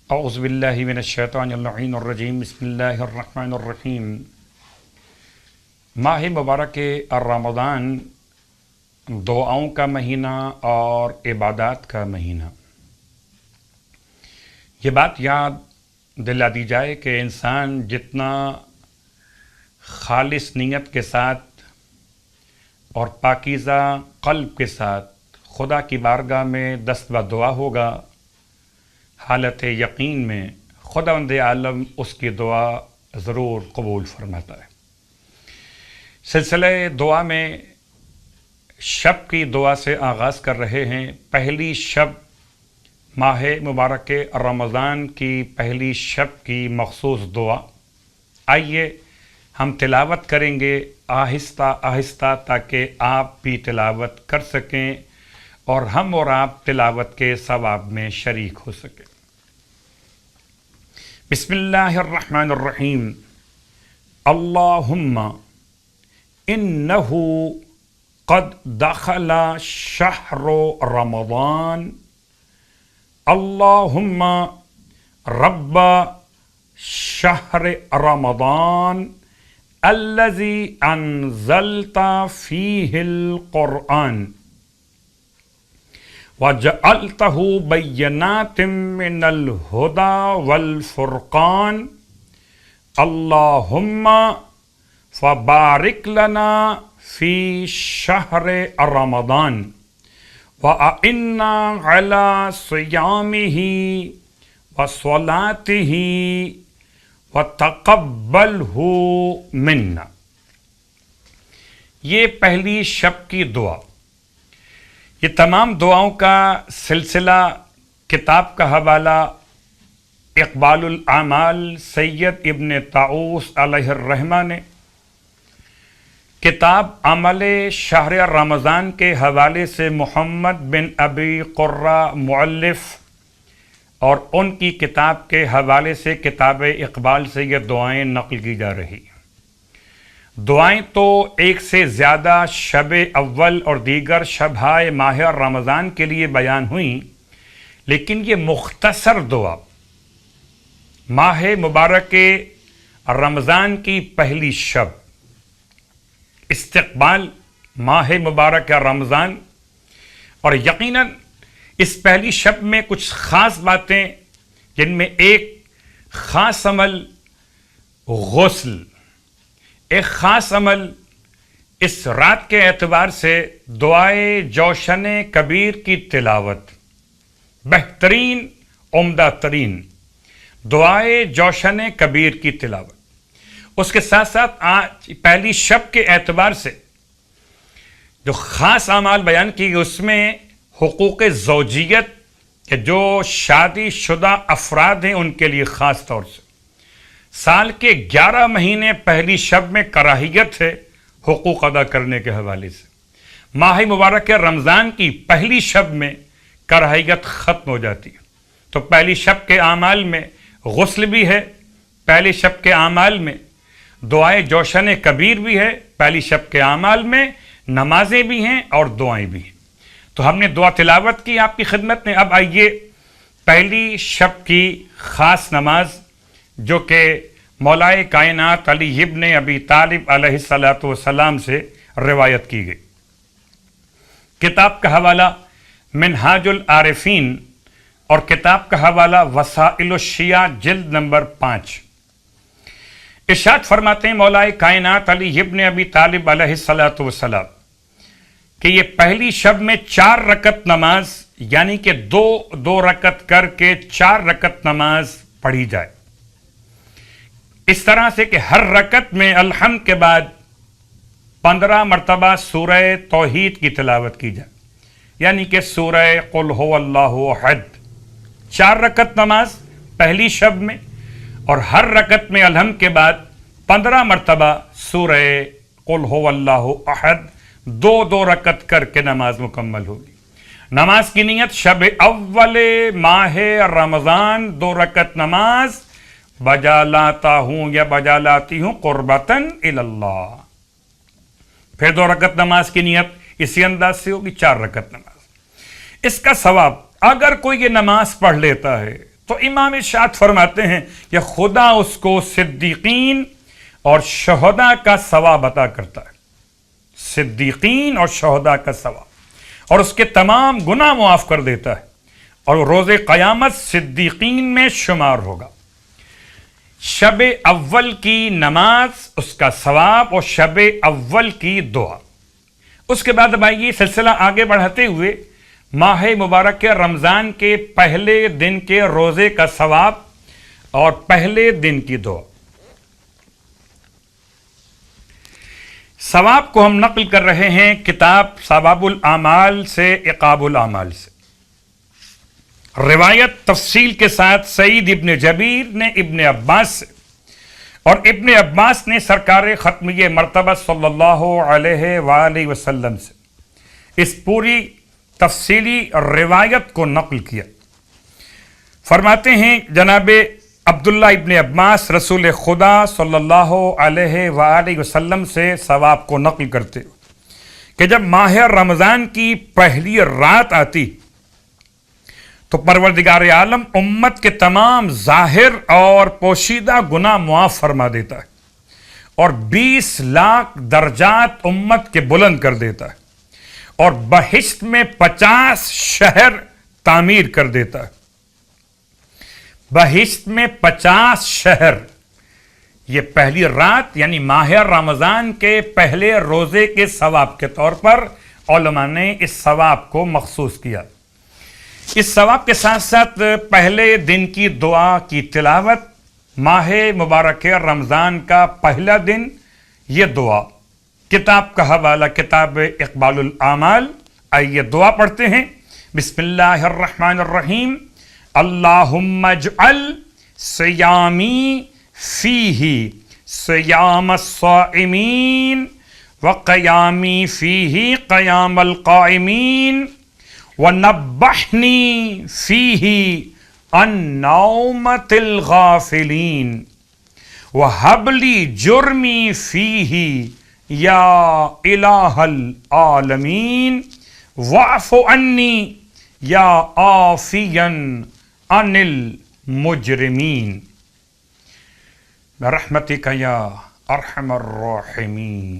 اعوذ باللہ من الشیطان اللعین الرجیم بسم اللہ الرحمن الرحیم۔ ماہ مبارک رمضان دعاؤں کا مہینہ اور عبادات کا مہینہ۔ یہ بات یاد دلا دی جائے کہ انسان جتنا خالص نیت کے ساتھ اور پاکیزہ قلب کے ساتھ خدا کی بارگاہ میں دست و دعا ہوگا، حالت یقین میں خداوند عالم اس کی دعا ضرور قبول فرماتا ہے۔ سلسلہ دعا میں شب کی دعا سے آغاز کر رہے ہیں۔ پہلی شب ماہ مبارک رمضان کی پہلی شب کی مخصوص دعا، آئیے ہم تلاوت کریں گے آہستہ آہستہ تاکہ آپ بھی تلاوت کر سکیں اور ہم اور آپ تلاوت کے ثواب میں شریک ہو سکیں۔ بسم اللہ الرحمن الرحیم۔ اللہم انہ قد دخل شہر رمضان، اللہم رب شہر رمضان الذی انزلت فیہ القرآن وَجَعَلْتَهُ بَيِّنَاتٍ مِّنَ الْهُدَى وَالْفُرْقَانِ اللَّهُمَّ فَبَارِكْ لَنَا فِي شَهْرِ رَمَضَانِ وَأَعِنَّا عَلَى صِيَامِهِ وَصَلَاتِهِ وَتَقَبَّلْهُ مِنَّا۔ یہ پہلی شب کی دعا۔ یہ تمام دعاؤں کا سلسلہ کتاب کا حوالہ اقبال الاعمال سید ابن طاؤس علیہ الرحمہ نے کتاب عمل شہر رمضان کے حوالے سے محمد بن ابی قرہ مؤلف اور ان کی کتاب کے حوالے سے کتاب اقبال سے یہ دعائیں نقل کی جا رہی ہیں۔ دعائیں تو ایک سے زیادہ شب اول اور دیگر شبہائے ماہ رمضان کے لیے بیان ہوئیں، لیکن یہ مختصر دعا ماہ مبارک رمضان کی پہلی شب، استقبال ماہ مبارک رمضان، اور یقیناً اس پہلی شب میں کچھ خاص باتیں، جن میں ایک خاص عمل غسل، ایک خاص عمل اس رات کے اعتبار سے دعائے جوشن کبیر کی تلاوت، بہترین عمدہ ترین دعائے جوشن کبیر کی تلاوت۔ اس کے ساتھ ساتھ آج پہلی شب کے اعتبار سے جو خاص اعمال بیان کی گئی، اس میں حقوق زوجیت کہ جو شادی شدہ افراد ہیں ان کے لیے خاص طور سے سال کے 11 مہینے پہلی شب میں کراہیت ہے حقوق ادا کرنے کے حوالے سے۔ ماہ مبارک رمضان کی پہلی شب میں کراہیت ختم ہو جاتی ہے، تو پہلی شب کے اعمال میں غسل بھی ہے، پہلی شب کے اعمال میں دعائے جوشن کبیر بھی ہے، پہلی شب کے اعمال میں نمازیں بھی ہیں اور دعائیں بھی ہیں۔ تو ہم نے دعا تلاوت کی آپ کی خدمت میں۔ اب آئیے پہلی شب کی خاص نماز جو کہ مولائے کائنات علی ابن ابی طالب علیہ السلام سے روایت کی گئی۔ کتاب کا حوالہ منہاج العارفین اور کتاب کا حوالہ وسائل الشیعہ جلد نمبر 5۔ ارشاد فرماتے ہیں مولائے کائنات علی ابن ابی طالب علیہ السلام کہ یہ پہلی شب میں 4 رکعت نماز، یعنی کہ دو رکعت کر کے 4 رکعت نماز پڑھی جائے، اس طرح سے کہ ہر رکعت میں الحمد کے بعد 15 مرتبہ سورہ توحید کی تلاوت کی جائے، یعنی کہ سورہ قل هو اللہ احد۔ 4 رکعت نماز پہلی شب میں، اور ہر رکعت میں الحمد کے بعد 15 مرتبہ سورہ قل هو اللہ احد، 2 رکعت کر کے نماز مکمل ہوگی۔ نماز کی نیت شب اول ماہ رمضان 2 رکعت نماز بجا لاتا ہوں یا بجا لاتی ہوں قربتاً اللہ۔ پھر 2 رکعت نماز کی نیت اسی انداز سے ہوگی، 4 رکعت نماز۔ اس کا ثواب اگر کوئی یہ نماز پڑھ لیتا ہے تو امام ارشاد فرماتے ہیں کہ خدا اس کو صدیقین اور شہداء کا ثواب عطا کرتا ہے، صدیقین اور شہداء کا ثواب، اور اس کے تمام گناہ معاف کر دیتا ہے، اور روز قیامت صدیقین میں شمار ہوگا۔ شب اول کی نماز اس کا ثواب اور شب اول کی دعا۔ اس کے بعد اب آئیے سلسلہ آگے بڑھاتے ہوئے ماہ مبارک رمضان کے پہلے دن کے روزے کا ثواب اور پہلے دن کی دعا۔ ثواب کو ہم نقل کر رہے ہیں کتاب ثواب الاعمال سے، عقاب الاعمال سے۔ روایت تفصیل کے ساتھ سعید ابن جبیر نے ابن عباس سے، اور ابن عباس نے سرکار ختمیہ مرتبہ صلی اللہ علیہ وآلہ وسلم سے اس پوری تفصیلی روایت کو نقل کیا۔ فرماتے ہیں جناب عبداللہ ابن عباس رسول خدا صلی اللہ علیہ وآلہ وسلم سے ثواب کو نقل کرتے کہ جب ماہ رمضان کی پہلی رات آتی تو پروردگار عالم امت کے تمام ظاہر اور پوشیدہ گناہ معاف فرما دیتا ہے، اور 20 لاکھ درجات امت کے بلند کر دیتا ہے، اور بہشت میں 50 شہر تعمیر کر دیتا ہے۔ بہشت میں 50 شہر، یہ پہلی رات یعنی ماہ رمضان کے پہلے روزے کے ثواب کے طور پر علماء نے اس ثواب کو مخصوص کیا۔ اس ثواب کے ساتھ ساتھ پہلے دن کی دعا کی تلاوت، ماہ مبارک رمضان کا پہلا دن، یہ دعا۔ کتاب کا حوالہ کتاب اقبال الاعمال۔ آئیے دعا پڑھتے ہیں۔ بسم اللہ الرحمن الرحیم۔ اللہم اجعل صیامی فیہ صیام الصائمین وقیامی فیہ قیام القائمین ونبحنی فیہ عن نومۃ الغافلین وہب لی جرمی فیہ یا الہ العالمین واعف عنی یا عافیا عن المجرمین برحمتک یا ارحم الراحمین۔